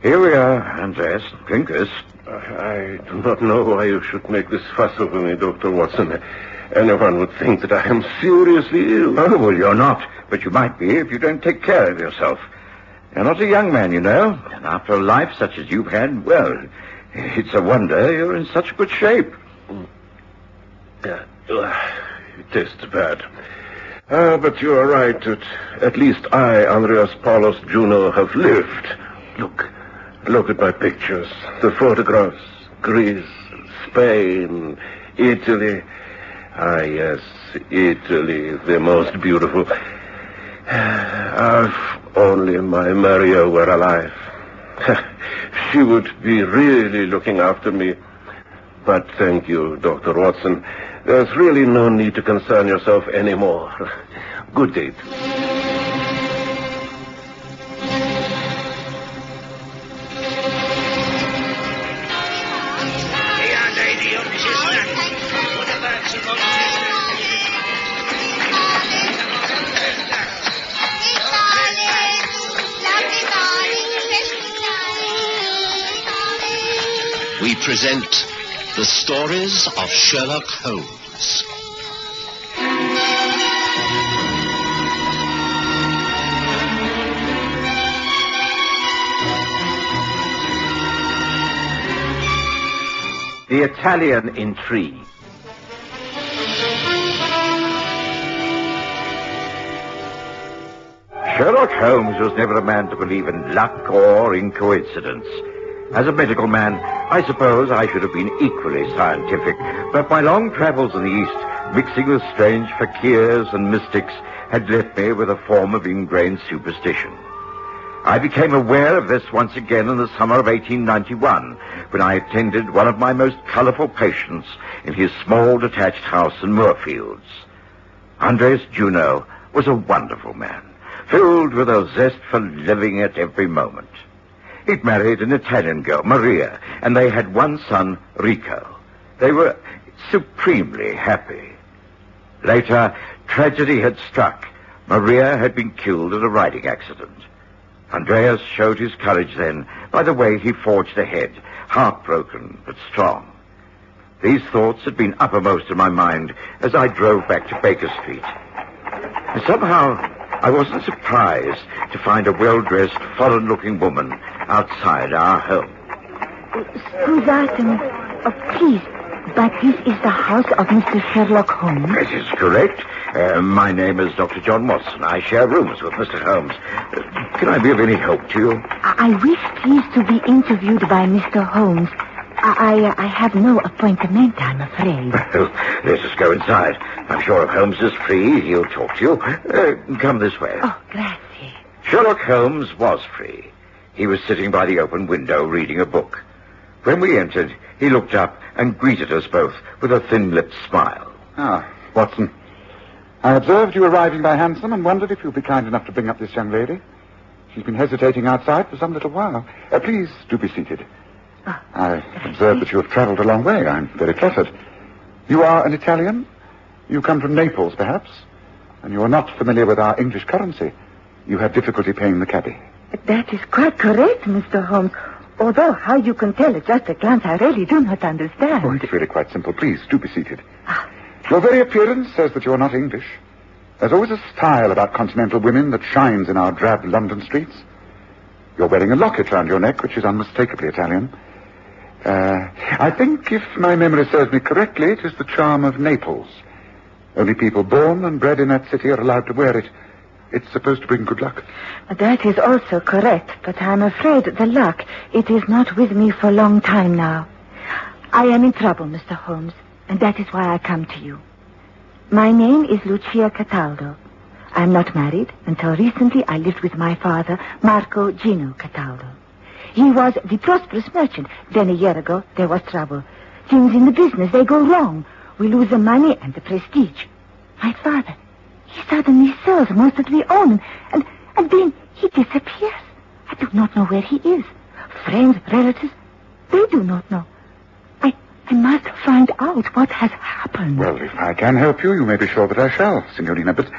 Here we are, Andreas. Drink this. I do not know why you should make this fuss over me, Dr. Watson. Anyone would think that I am seriously ill. Oh, well, you're not. But you might be if you don't take care of yourself. You're not a young man, you know. And after a life such as you've had, well, it's a wonder you're in such good shape. It tastes bad. But you are right. At least I, Andreas Paulus Juno, have lived. Look at my pictures, the photographs. Greece, Spain, Italy. Ah, yes, Italy, the most beautiful. If only my Maria were alive. She would be really looking after me. But thank you, Dr. Watson. There's really no need to concern yourself anymore. Good day. We present the Stories of Sherlock Holmes. The Italian Intrigue. Sherlock Holmes was never a man to believe in luck or in coincidence. As a medical man, I suppose I should have been equally scientific, but my long travels in the East, mixing with strange fakirs and mystics, had left me with a form of ingrained superstition. I became aware of this once again in the summer of 1891, when I attended one of my most colorful patients in his small detached house in Moorfields. Andreas Juno was a wonderful man, filled with a zest for living at every moment. He'd married an Italian girl, Maria, and they had one son, Rico. They were supremely happy. Later, tragedy had struck. Maria had been killed in a riding accident. Andreas showed his courage then by the way he forged ahead, heartbroken but strong. These thoughts had been uppermost in my mind as I drove back to Baker Street. And somehow, I wasn't surprised to find a well-dressed, foreign-looking woman outside our home. Scusate, please, but this is the house of Mr. Sherlock Holmes? That is correct. My name is Dr. John Watson. I share rooms with Mr. Holmes. Can I be of any help to you? I wish, please, to be interviewed by Mr. Holmes. I have no appointment, I'm afraid. Well, let us go inside. I'm sure if Holmes is free, he'll talk to you. Come this way. Oh, grazie. Sherlock Holmes was free. He was sitting by the open window reading a book. When we entered, he looked up and greeted us both with a thin-lipped smile. Ah, Watson. I observed you arriving by hansom and wondered if you'd be kind enough to bring up this young lady. She's been hesitating outside for some little while. Please do be seated. I observe that you have traveled a long way. I'm very flattered. You are an Italian? You come from Naples, perhaps? And you are not familiar with our English currency. You have difficulty paying the cabby. That is quite correct, Mr. Holmes. Although how you can tell at just a glance, I really do not understand. Oh, it's really quite simple. Please do be seated. Your very appearance says that you are not English. There's always a style about continental women that shines in our drab London streets. You're wearing a locket round your neck, which is unmistakably Italian. I think, if my memory serves me correctly, it is the charm of Naples. Only people born and bred in that city are allowed to wear it. It's supposed to bring good luck. That is also correct, but I'm afraid the luck, it is not with me for a long time now. I am in trouble, Mr. Holmes, and that is why I come to you. My name is Lucia Cataldo. I am not married. Until recently, I lived with my father, Marco Gino Cataldo. He was the prosperous merchant. Then a year ago, there was trouble. Things in the business, they go wrong. We lose the money and the prestige. My father, he suddenly sells most of we own, and then he disappears. I do not know where he is. Friends, relatives, they do not know. I must find out what has happened. Well, if I can help you, you may be sure that I shall, Signorina. But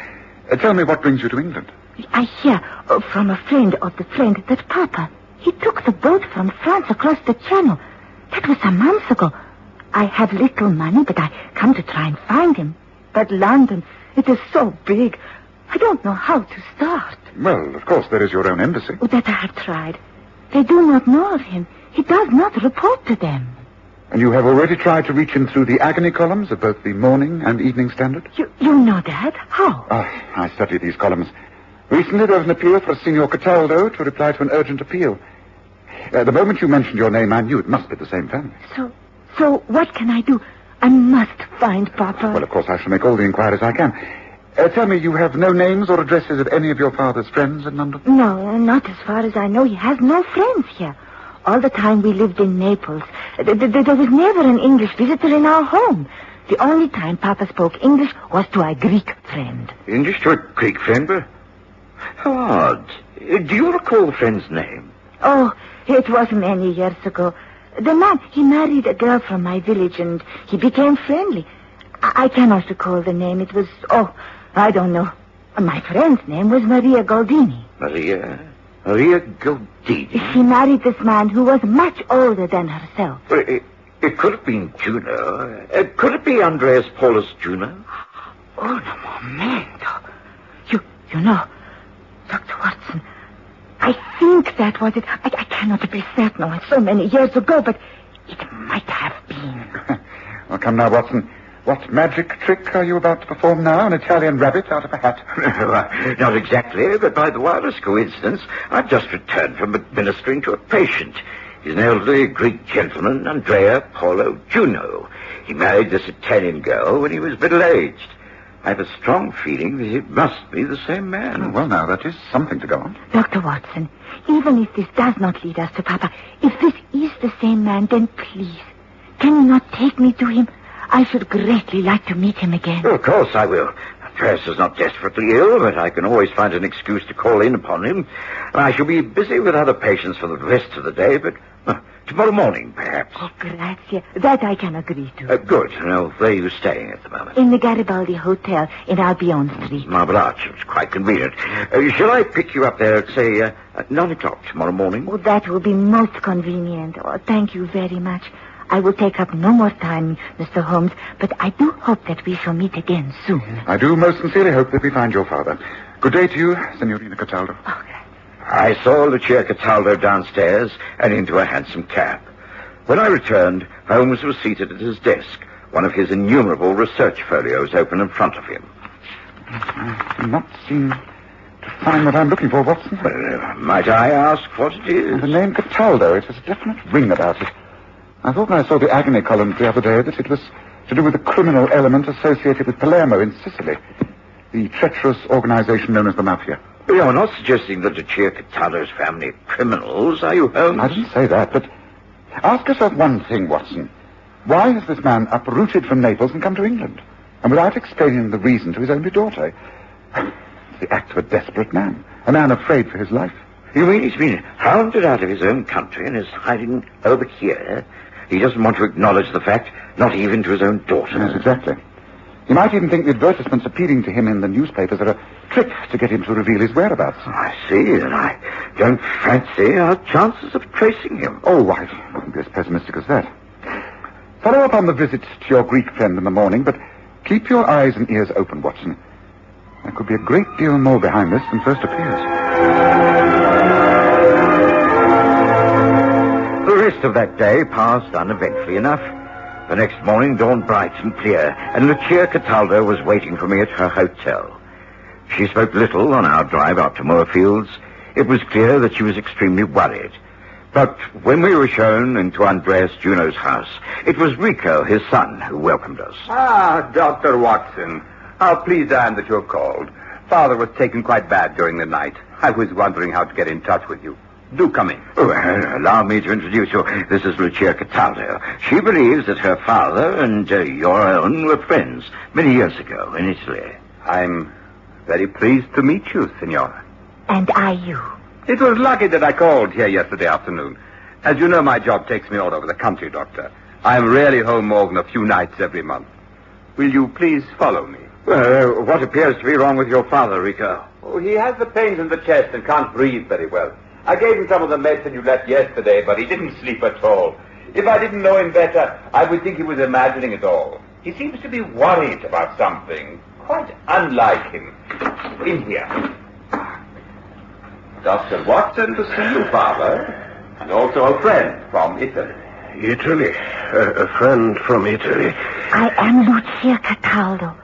tell me what brings you to England. I hear from a friend of the friend that Papa, He took the boat from France across the channel. That was some months ago. I have little money, but I come to try and find him. But London, it is so big. I don't know how to start. Well, of course, there is your own embassy. Oh, that I have tried. They do not know of him. He does not report to them. And you have already tried to reach him through the agony columns of both the Morning and Evening Standard? You know that? How? I study these columns. Recently there was an appeal for Signor Cataldo to reply to an urgent appeal. The moment you mentioned your name, I knew it must be the same family. So what can I do? I must find Papa. Well, of course, I shall make all the inquiries I can. Tell me, you have no names or addresses of any of your father's friends in London? No, not as far as I know. He has no friends here. All the time we lived in Naples, there was never an English visitor in our home. The only time Papa spoke English was to a Greek friend. English to a Greek friend? But how odd. Do you recall the friend's name? Oh, it was many years ago. The man, he married a girl from my village, and he became friendly. I cannot recall the name. It was, I don't know. My friend's name was Maria Goldini. Maria Goldini? She married this man who was much older than herself. Well, it could have been Juno. Could it be Andreas Paulus Juno? Un momento. You know, Dr. Watson, I think that was it. I cannot be certain. It was so many years ago, but it might have been. Well, come now, Watson. What magic trick are you about to perform now? An Italian rabbit out of a hat? Not exactly, but by the wildest coincidence, I've just returned from administering to a patient. He's an elderly Greek gentleman, Andrea Paolo Juno. He married this Italian girl when he was middle-aged. I have a strong feeling that it must be the same man. Oh, well, now, that is something to go on. Dr. Watson, even if this does not lead us to Papa, if this is the same man, then please, can you not take me to him? I should greatly like to meet him again. Well, of course I will. Andreas is not desperately ill, but I can always find an excuse to call in upon him. I shall be busy with other patients for the rest of the day, but tomorrow morning, perhaps. Oh, grazie. That I can agree to. Good. Now, where are you staying at the moment? In the Garibaldi Hotel in Albion Street. Marble Arch. It's quite convenient. Shall I pick you up there at, say, at 9 o'clock tomorrow morning? Oh, that will be most convenient. Oh, thank you very much. I will take up no more time, Mr. Holmes, but I do hope that we shall meet again soon. I do most sincerely hope that we find your father. Good day to you, Signorina Cataldo. Okay. I saw Lucia Cataldo downstairs and into a hansom cab. When I returned, Holmes was seated at his desk, one of his innumerable research folios open in front of him. I do not seem to find what I'm looking for, Watson. Well, might I ask what it is? The name Cataldo, it has a definite ring about it. I thought when I saw the agony columns the other day that it was to do with a criminal element associated with Palermo in Sicily, the treacherous organization known as the Mafia. But you're not suggesting that Lucia Cataldo's family are criminals, are you, Holmes? I didn't say that, but ask yourself one thing, Watson. Why has this man uprooted from Naples and come to England? And without explaining the reason to his only daughter? It's the act of a desperate man, a man afraid for his life. You mean he's been hounded out of his own country and is hiding over here? He doesn't want to acknowledge the fact, not even to his own daughter. Yes, exactly. He might even think the advertisements appealing to him in the newspapers are a trick to get him to reveal his whereabouts. I see, and I don't fancy our chances of tracing him. Oh, I wouldn't be as pessimistic as that. Follow up on the visit to your Greek friend in the morning, but keep your eyes and ears open, Watson. There could be a great deal more behind this than first appears. The rest of that day passed uneventfully enough. The next morning dawned bright and clear, and Lucia Cataldo was waiting for me at her hotel. She spoke little on our drive out to Moorfields. It was clear that she was extremely worried. But when we were shown into Andreas Juno's house, it was Rico, his son, who welcomed us. Ah, Dr. Watson. How pleased I am that you have called. Father was taken quite bad during the night. I was wondering how to get in touch with you. Do come in. Oh, allow me to introduce you. This is Lucia Cataldo. She believes that her father and your own were friends many years ago in Italy. I'm very pleased to meet you, Signora. And I you. It was lucky that I called here yesterday afternoon. As you know, my job takes me all over the country, Doctor. I'm rarely home more than a few nights every month. Will you please follow me? Well, what appears to be wrong with your father, Rico? Oh, he has the pains in the chest and can't breathe very well. I gave him some of the medicine you left yesterday, but he didn't sleep at all. If I didn't know him better, I would think he was imagining it all. He seems to be worried about something, quite unlike him. In here. Dr. Watson to see you, Father, and also a friend from Italy. Italy? A friend from Italy? I am Lucia Cataldo.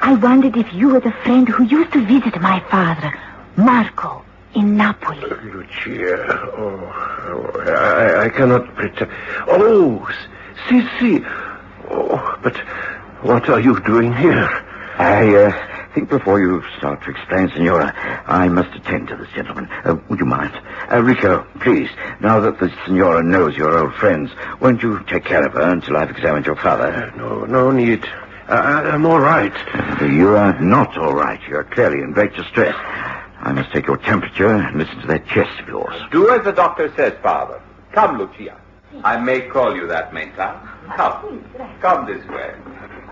I wondered if you were the friend who used to visit my father, Marco, in Napoli. Lucia, I cannot pretend. Oh, si. Oh, but what are you doing here? I think before you start to explain, Signora, I must attend to this gentleman. Would you mind? Rico, please, now that the Signora knows your old friends, won't you take care of her until I've examined your father? No need. I'm all right. You are not all right. You're clearly in great distress. I must take your temperature and listen to that chest of yours. Do as the doctor says, Father. Come, Lucia. I may call you that, meantime. Come this way.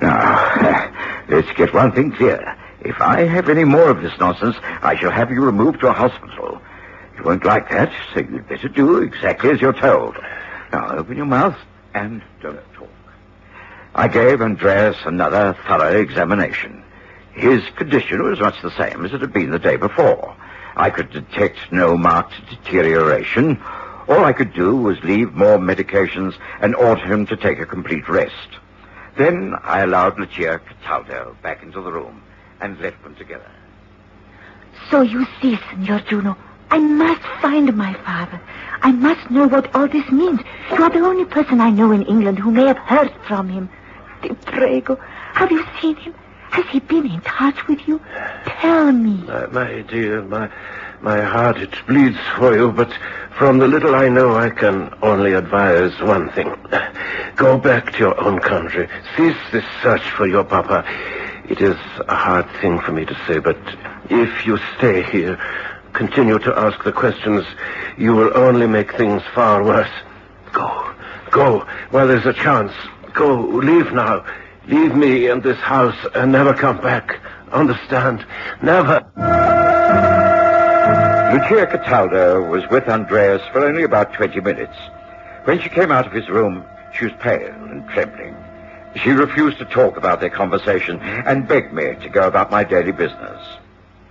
Now, let's get one thing clear. If I have any more of this nonsense, I shall have you removed to a hospital. You won't like that, so you'd better do exactly as you're told. Now, open your mouth and don't talk. I gave Andreas another thorough examination. His condition was much the same as it had been the day before. I could detect no marked deterioration. All I could do was leave more medications and order him to take a complete rest. Then I allowed Lucia Cataldo back into the room and left them together. So you see, Signor Juno, I must find my father. I must know what all this means. You are the only person I know in England who may have heard from him. Ti prego, have you seen him? Has he been in touch with you? Tell me. My dear, my heart, it bleeds for you, but from the little I know, I can only advise one thing. Go back to your own country. Cease this search for your papa. It is a hard thing for me to say, but if you stay here, continue to ask the questions, you will only make things far worse. Go, while there's a chance. Go, leave now. Leave me in this house and never come back. Understand? Never. Lucia Cataldo was with Andreas for only about 20 minutes. When she came out of his room, she was pale and trembling. She refused to talk about their conversation and begged me to go about my daily business.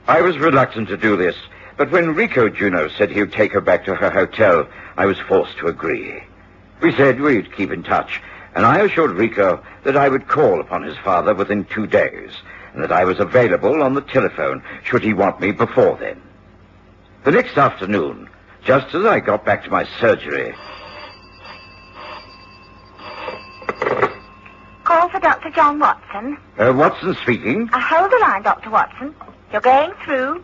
I was reluctant to do this, but when Rico Juno said he would take her back to her hotel, I was forced to agree. We said we'd keep in touch, and I assured Rico that I would call upon his father within 2 days, and that I was available on the telephone should he want me before then. The next afternoon, just as I got back to my surgery... Call for Dr. John Watson. Watson speaking. Hold the line, Dr. Watson. You're going through.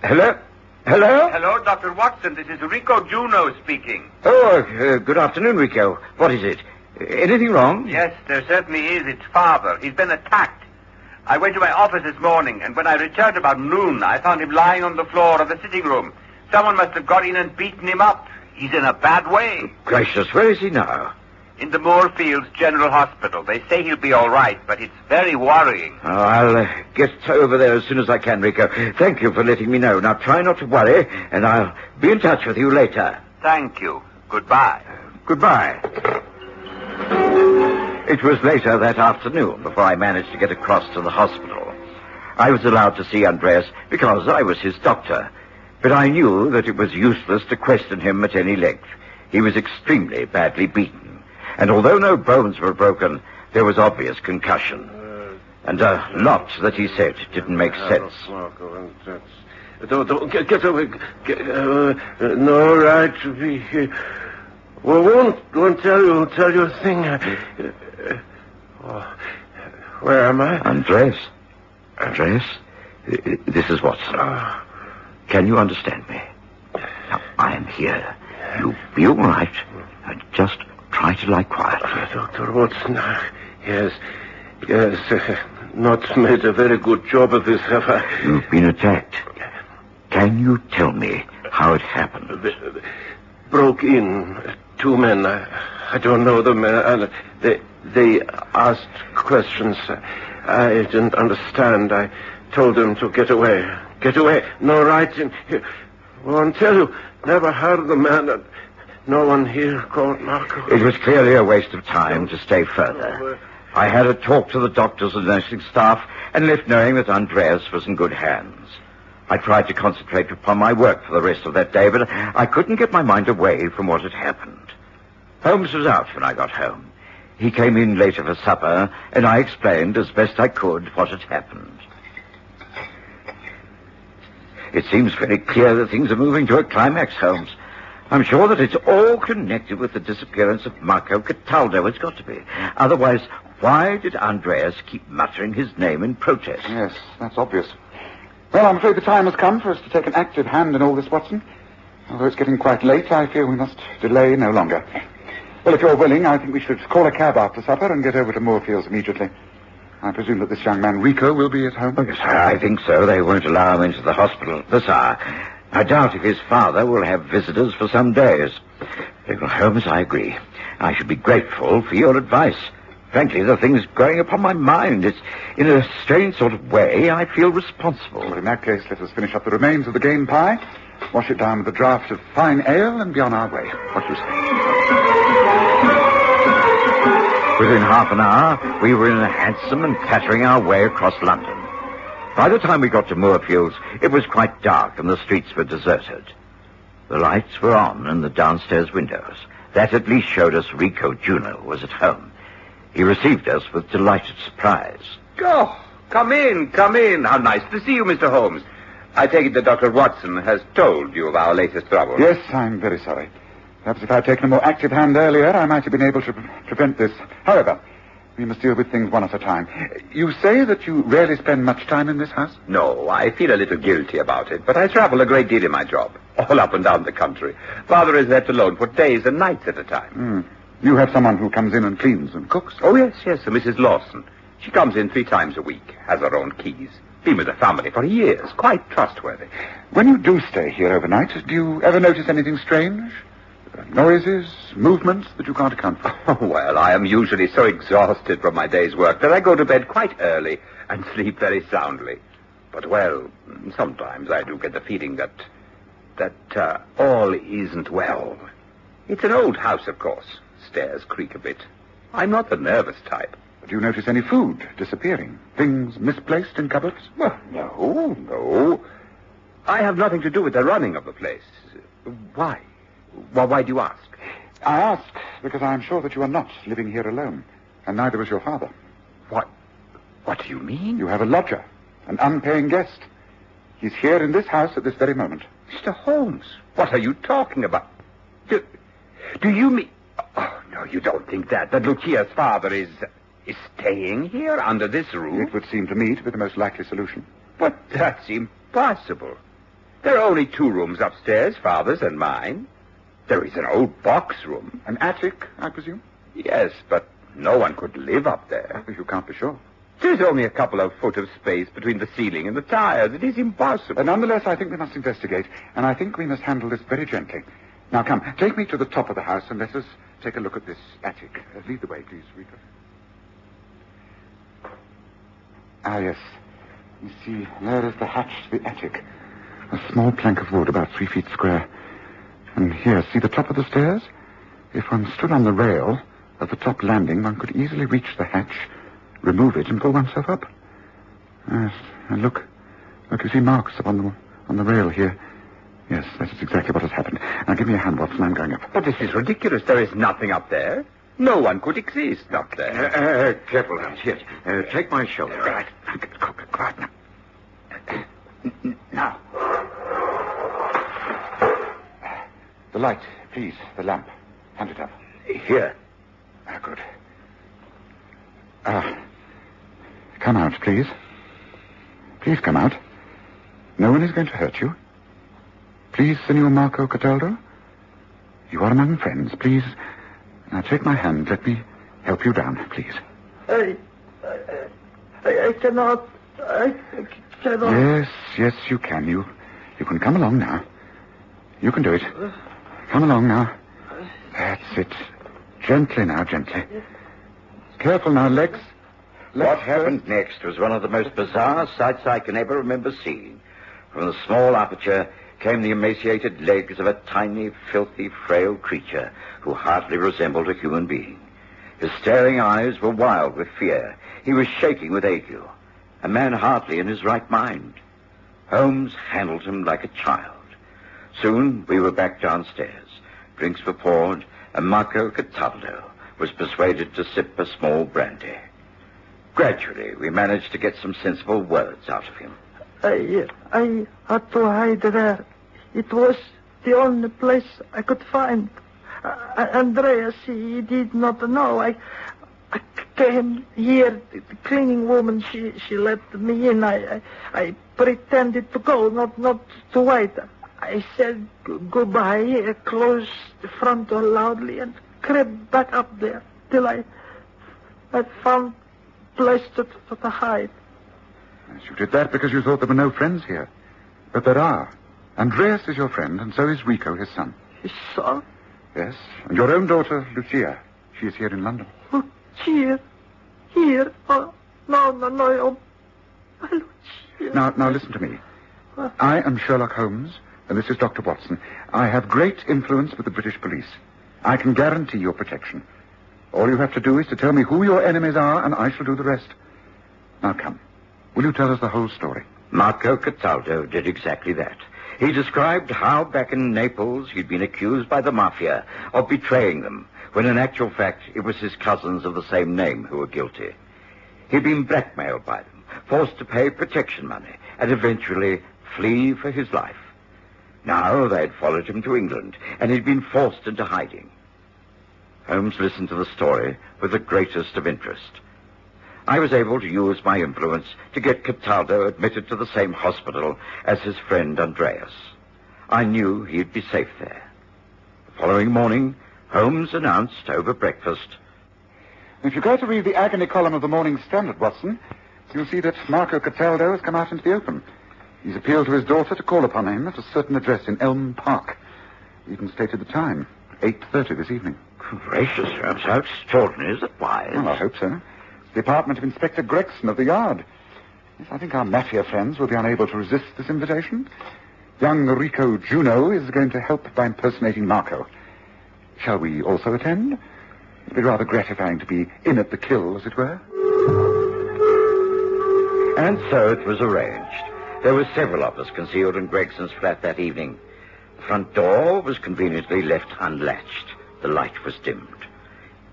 Hello? Hello, Dr. Watson. This is Rico Juno speaking. Oh, good afternoon, Rico. What is it? Anything wrong? Yes, there certainly is. It's father. He's been attacked. I went to my office this morning, and when I returned about noon, I found him lying on the floor of the sitting room. Someone must have got in and beaten him up. He's in a bad way. Gracious, where is he now? In the Moorfields General Hospital. They say he'll be all right, but it's very worrying. Oh, I'll get over there as soon as I can, Rico. Thank you for letting me know. Now, try not to worry, and I'll be in touch with you later. Thank you. Goodbye. Goodbye. It was later that afternoon before I managed to get across to the hospital. I was allowed to see Andreas because I was his doctor, but I knew that it was useless to question him at any length. He was extremely badly beaten, and although no bones were broken, there was obvious concussion. And a lot that he said didn't make sense. Don't get away. No right to be here. Well, won't tell you a thing. Where am I? Andreas, this is Watson. Can you understand me? Now, I am here. You be all right. Just try to lie quietly. Dr. Watson, yes. Not made a very good job of this, have I? You've been attacked. Can you tell me how it happened? Broke in. 2 men. I don't know them. And they asked questions. I didn't understand. I told them to get away. Get away. No right in here. Won't tell you. Never heard of the man that no one here called Marco. It was clearly a waste of time to stay further. I had a talk to the doctors and nursing staff and left knowing that Andreas was in good hands. I tried to concentrate upon my work for the rest of that day, but I couldn't get my mind away from what had happened. Holmes was out when I got home. He came in later for supper, and I explained as best I could what had happened. It seems very clear that things are moving to a climax, Holmes. I'm sure that it's all connected with the disappearance of Marco Cataldo. It's got to be. Otherwise, why did Andreas keep muttering his name in protest? Yes, that's obvious. Well, I'm afraid the time has come for us to take an active hand in all this, Watson. Although it's getting quite late, I fear we must delay no longer. Well, if you're willing, I think we should call a cab after supper and get over to Moorfields immediately. I presume that this young man, Rico, will be at home? Oh, yes, I think so. They won't allow him into the hospital at this hour. I doubt if his father will have visitors for some days. Well, Holmes, I agree. I should be grateful for your advice. Frankly, the thing's growing upon my mind. It's, in a strange sort of way, I feel responsible. Well, in that case, let us finish up the remains of the game pie, wash it down with a draught of fine ale, and be on our way. What do you say? Within half an hour, we were in a hansom and pattering our way across London. By the time we got to Moorfields, it was quite dark and the streets were deserted. The lights were on in the downstairs windows. That at least showed us Rico Juno was at home. He received us with delighted surprise. Oh, come in. How nice to see you, Mr. Holmes. I take it that Dr. Watson has told you of our latest trouble. Yes, I'm very sorry. Perhaps if I'd taken a more active hand earlier, I might have been able to prevent this. However, we must deal with things one at a time. You say that you rarely spend much time in this house? No, I feel a little guilty about it, but I travel a great deal in my job, all up and down the country. Father is left alone for days and nights at a time. You have someone who comes in and cleans and cooks? Oh, yes, Mrs. Lawson. She comes in 3 times a week, has her own keys. Been with the family for years, quite trustworthy. When you do stay here overnight, do you ever notice anything strange? Noises, movements that you can't account for? Oh, well, I am usually so exhausted from my day's work that I go to bed quite early and sleep very soundly. But, well, sometimes I do get the feeling that all isn't well. It's an old house, of course. Stairs creak a bit. I'm not the nervous type. Do you notice any food disappearing? Things misplaced in cupboards? Well, no. I have nothing to do with the running of the place. Why? Well, why do you ask? I ask because I am sure that you are not living here alone, and neither is your father. What do you mean? You have a lodger, an unpaying guest. He's here in this house at this very moment. Mr. Holmes, what are you talking about? Do you mean... Oh, no, you don't think that Lucia's father is staying here under this roof? It would seem to me to be the most likely solution. But that's impossible. There are only 2 rooms upstairs, father's and mine. There is an old box room. An attic, I presume? Yes, but no one could live up there. You can't be sure. There's only a couple of foot of space between the ceiling and the tiles. It is impossible. Nonetheless, I think we must investigate, and I think we must handle this very gently. Now, come, take me to the top of the house, and let us take a look at this attic. Lead the way, please, Rita. Ah, yes. You see, there is the hatch to the attic. A small plank of wood, about 3 feet square. And here, see the top of the stairs? If one stood on the rail at the top landing, one could easily reach the hatch, remove it, and pull oneself up. Yes, and look, you see marks on the rail here. Yes, that is exactly what has happened. Now, give me a hand, Watson. I'm going up. But this is ridiculous. There is nothing up there. No one could exist up there. Careful, Holmes. Yes. Take my shoulder. Right. Quiet now. Now. The light, please. The lamp. Hand it up. Here. Good. Come out, please. Please come out. No one is going to hurt you. Please, Senor Marco Cataldo. You are among friends. Please, now take my hand. Let me help you down, please. I cannot. I cannot. Yes, you can. You can come along now. You can do it. Come along now. That's it. Gently now, gently. Careful now, legs. What happened next was one of the most bizarre sights I can ever remember seeing. From the small aperture, came the emaciated legs of a tiny, filthy, frail creature who hardly resembled a human being. His staring eyes were wild with fear. He was shaking with ague. A man hardly in his right mind. Holmes handled him like a child. Soon we were back downstairs. Drinks were poured, and Marco Cataldo was persuaded to sip a small brandy. Gradually, we managed to get some sensible words out of him. I had to hide there. It was the only place I could find. Andreas, he did not know. I came here. The cleaning woman, she let me in. I pretended to go, not to wait. I said goodbye, closed the front door loudly, and crept back up there till I found a place to hide. Yes, you did that because you thought there were no friends here. But there are. Andreas is your friend, and so is Rico, his son. His son? Yes, and your own daughter, Lucia. She is here in London. Lucia? Here? Oh, no. Oh, Lucia. Now listen to me. I am Sherlock Holmes, and this is Dr. Watson. I have great influence with the British police. I can guarantee your protection. All you have to do is to tell me who your enemies are, and I shall do the rest. Now come. Will you tell us the whole story? Marco Cataldo did exactly that. He described how back in Naples he'd been accused by the mafia of betraying them, when in actual fact it was his cousins of the same name who were guilty. He'd been blackmailed by them, forced to pay protection money, and eventually flee for his life. Now they'd followed him to England, and he'd been forced into hiding. Holmes listened to the story with the greatest of interest. I was able to use my influence to get Cataldo admitted to the same hospital as his friend Andreas. I knew he'd be safe there. The following morning, Holmes announced over breakfast, If you go to read the agony column of the Morning Standard, Watson, you'll see that Marco Cataldo has come out into the open. He's appealed to his daughter to call upon him at a certain address in Elm Park. He even stated the time, 8:30 this evening. Gracious, Holmes, how extraordinary is it? Why? Well, I hope so. The apartment of Inspector Gregson of the Yard. Yes, I think our mafia friends will be unable to resist this invitation. Young Rico Juno is going to help by impersonating Marco. Shall we also attend? It'd be rather gratifying to be in at the kill, as it were. And so it was arranged. There were several of us concealed in Gregson's flat that evening. The front door was conveniently left unlatched. The light was dimmed.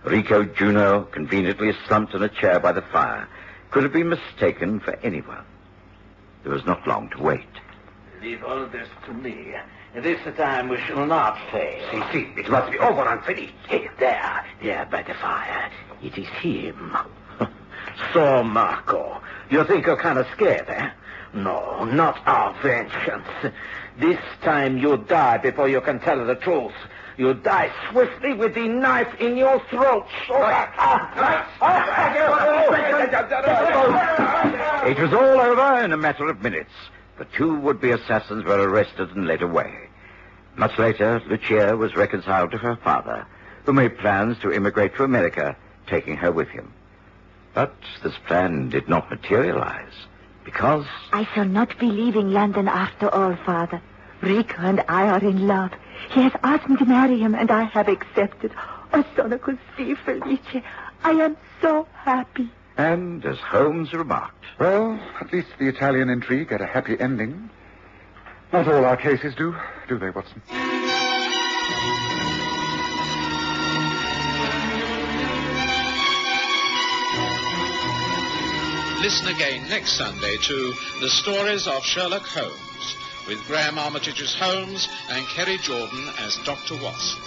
Rico Juno, conveniently slumped in a chair by the fire, could have been mistaken for anyone. There was not long to wait. Leave all this to me. This time we shall not fail. See, it must be over and finished. Hey, there by the fire. It is him. So, Marco, you think you're kind of scared, eh? No, not our vengeance. This time you die before you can tell the truth. You die swiftly with the knife in your throat. It was all over in a matter of minutes. The two would-be assassins were arrested and led away. Much later, Lucia was reconciled to her father, who made plans to immigrate to America, taking her with him. But this plan did not materialize, because... I shall not be leaving London after all, Father. Rico and I are in love. He has asked me to marry him, and I have accepted. Oh, sono così felice. I am so happy. And, as Holmes remarked... Well, at least the Italian Intrigue had a happy ending. Not all our cases do they, Watson? Listen again next Sunday to The Stories of Sherlock Holmes, with Graham Armitage as Holmes and Kerry Jordan as Dr. Watson.